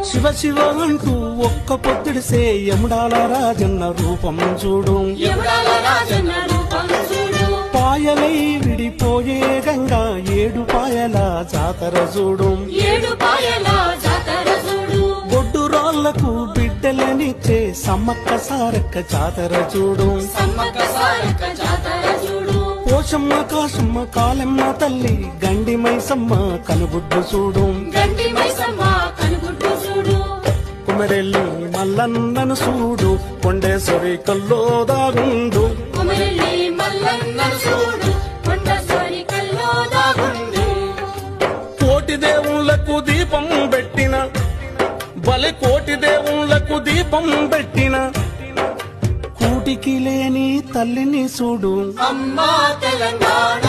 శివ శివ అంటూ ఒక్క పొద్దుడిసే యముడాల రాజన్న రూపం చూడు. పాయలై విడిపోయే గంగా ఏడు పాయల జాతర చూడు. బొడ్డు రాళ్లకు బిడ్డలనిచ్చే సమ్మక్క సారక్క జాతర చూడు. పోషమ్మ కాశమ్మ కాలమ్మ తల్లి గండి మైసమ్మ కనుగుడ్డు చూడు. కుమరెల్లి మల్లన్నను చూడు కొండేశ్వరి కల్లో దాగుండు. కోటి దేవుళ్లకు దీపం పెట్టిన బలి కోటి దేవుళ్లకు దీపం పెట్టిన కూటికి లేని తల్లిని చూడు. అమ్మా తెలంగాణ